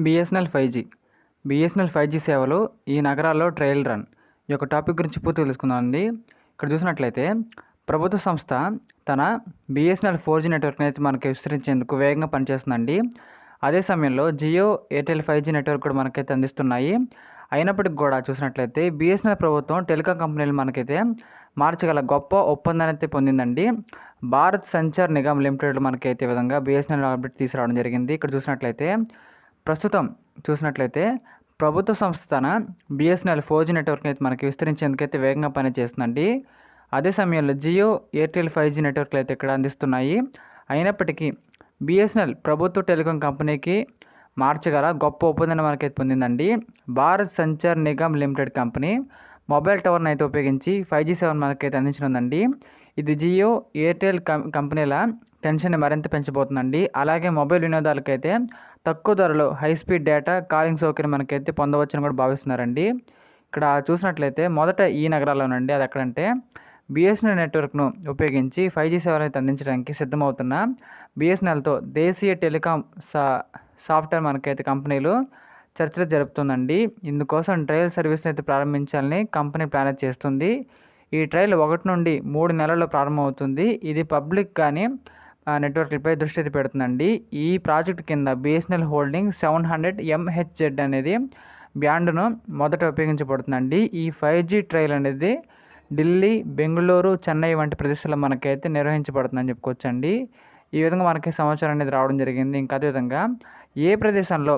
BSNL 5G సేవలు ఈ నగరాల్లో ట్రయల్ రన్. ఈ యొక్క టాపిక్ గురించి పూర్తిగా తెలుసుకుందామండి. ఇక్కడ చూసినట్లయితే ప్రభుత్వ సంస్థ తన బిఎస్ఎన్ఎల్ 4G నెట్వర్క్ని అయితే మనకి విస్తరించేందుకు వేగంగా పనిచేస్తుందండి. అదే సమయంలో జియో, ఎయిర్టెల్ 5G నెట్వర్క్ కూడా మనకైతే అందిస్తున్నాయి. అయినప్పటికీ కూడా చూసినట్లయితే బిఎస్ఎన్ఎల్ ప్రభుత్వం టెలికాం కంపెనీలు మనకైతే మార్చగల గొప్ప ఒప్పందాన్ని అయితే పొందిందండి. భారత్ సంచార్ నిగమ్ లిమిటెడ్ మనకైతే ఈ విధంగా బిఎస్ఎన్ఎల్ అప్డేట్ తీసుకురావడం జరిగింది. ఇక్కడ ప్రస్తుతం చూసినట్లయితే ప్రభుత్వ సంస్థ తన బిఎస్ఎన్ఎల్ 4G నెట్వర్క్ని అయితే మనకి విస్తరించేందుకైతే వేగంగా పనిచేస్తుందండి. అదే సమయంలో జియో, ఎయిర్టెల్ 5G నెట్వర్క్లు అయితే ఇక్కడ అందిస్తున్నాయి. అయినప్పటికీ బిఎస్ఎన్ఎల్ ప్రభుత్వ టెలికాం కంపెనీకి మార్చగల గొప్ప ఒప్పందాన్ని మనకైతే పొందిందండి. Bharat Sanchar Nigam limited company mobile టవర్ని అయితే ఉపయోగించి 5G సేవను మనకైతే అందించనుందండి. ఇది జియో, ఎయిర్టెల్ కంపెనీల టెన్షన్ని మరింత పెంచబోతుందండి. అలాగే మొబైల్ వినియోగదారులకైతే తక్కువ ధరలో హై స్పీడ్ డేటా, కాలింగ్ సౌకర్యం మనకైతే పొందవచ్చని కూడా భావిస్తున్నారండి. ఇక్కడ చూసినట్లయితే మొదట ఈ నగరాల్లోనండి, అది ఎక్కడంటే బిఎస్ఎన్ఎల్ నెట్వర్క్ను ఉపయోగించి 5G సేవలు అయితే అందించడానికి సిద్ధమవుతున్న బిఎస్ఎన్ఎల్తో దేశీయ టెలికాం సాఫ్ట్వేర్ మనకైతే కంపెనీలు చర్చలు జరుపుతుందండి. ఇందుకోసం ట్రయల్ సర్వీస్ని అయితే ప్రారంభించాలని కంపెనీ ప్లాన్ చేస్తుంది. ఈ ట్రయల్ 1 నుండి 3 నెలల్లో ప్రారంభమవుతుంది. ఇది పబ్లిక్ కానీ నెట్వర్క్లపై దృష్టి అయితే పెడుతుందండి. ఈ ప్రాజెక్ట్ కింద బిఎస్ఎన్ఎల్ హోల్డింగ్ 700 MHz అనేది బ్యాండ్ను మొదట ఉపయోగించబడుతుందండి. ఈ 5G ట్రయల్ అనేది ఢిల్లీ, బెంగళూరు, చెన్నై వంటి ప్రదేశాల్లో మనకైతే నిర్వహించబడుతుందని చెప్పుకోవచ్చండి. ఈ విధంగా మనకి సమాచారం అనేది రావడం జరిగింది. ఇంకా అదేవిధంగా ఏ ప్రదేశంలో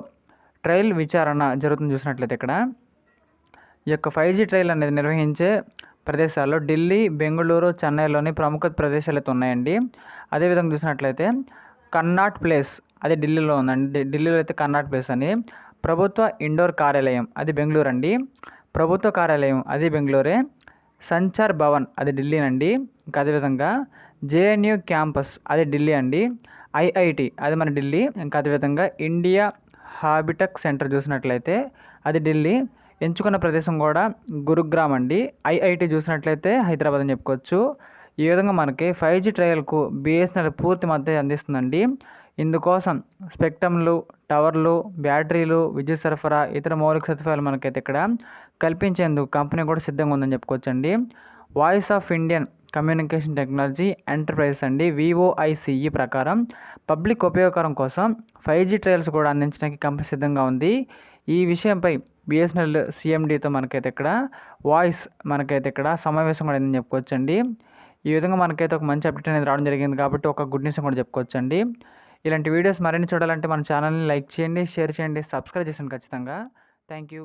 ట్రయల్ విచారణ జరుగుతుంది చూసినట్లయితే ఇక్కడ ఈ యొక్క 5G ట్రయల్ అనేది నిర్వహించే ప్రదేశాల్లో ఢిల్లీ, బెంగళూరు, చెన్నైలోని ప్రముఖ ప్రదేశాలు అయితే ఉన్నాయండి. అదేవిధంగా చూసినట్లయితే కన్నాట్ ప్లేస్ అది ఢిల్లీలో ఉందండి. ఢిల్లీలో అయితే కన్నాట్ ప్లేస్ అని ప్రభుత్వ ఇండోర్ కార్యాలయం అది బెంగళూరు అండి. ప్రభుత్వ కార్యాలయం అది బెంగళూరే. సంచార్ భవన్ అది ఢిల్లీ అండి. ఇంకా అదేవిధంగా జేఎన్యూ క్యాంపస్ అది ఢిల్లీ అండి. ఐఐటి అది మన ఢిల్లీ. ఇంకా అదేవిధంగా ఇండియా హాబిటెక్ సెంటర్ చూసినట్లయితే అది ఢిల్లీ. ఎంచుకున్న ప్రదేశం కూడా గురుగ్రామ్ అండి. ఐఐటి చూసినట్లయితే హైదరాబాద్ అని చెప్పుకోవచ్చు. ఈ విధంగా మనకి 5G ట్రయల్కు బిఎస్ఎన్ఎల్ పూర్తి మద్దతు అందిస్తుందండి. ఇందుకోసం స్పెక్ట్రమ్లు, టవర్లు, బ్యాటరీలు, విద్యుత్ సరఫరా, ఇతర మౌలిక సదుపాయాలు మనకైతే ఇక్కడ కల్పించేందుకు కంపెనీ కూడా సిద్ధంగా ఉందని చెప్పుకోవచ్చండి. Voice of Indian communication technology enterprises అండి VOICE ప్రకారం పబ్లిక్ ఉపయోగకరం కోసం 5G ట్రయల్స్ కూడా అందించడానికి కంపెనీ సిద్ధంగా ఉంది. ఈ విషయంపై బిఎస్ఎన్ఎల్ CMDతో మనకైతే ఇక్కడ సమావేశం కూడా అయిందని చెప్పుకోవచ్చండి. ఈ విధంగా మనకైతే ఒక మంచి అప్డేట్ అనేది రావడం జరిగింది కాబట్టి ఒక గుడ్ న్యూస్ కూడా చెప్పుకోవచ్చండి. ఇలాంటి వీడియోస్ మరిన్ని చూడాలంటే మన ఛానల్ని లైక్ చేయండి, షేర్ చేయండి, సబ్స్క్రైబ్ చేయండి ఖచ్చితంగా. Thank you.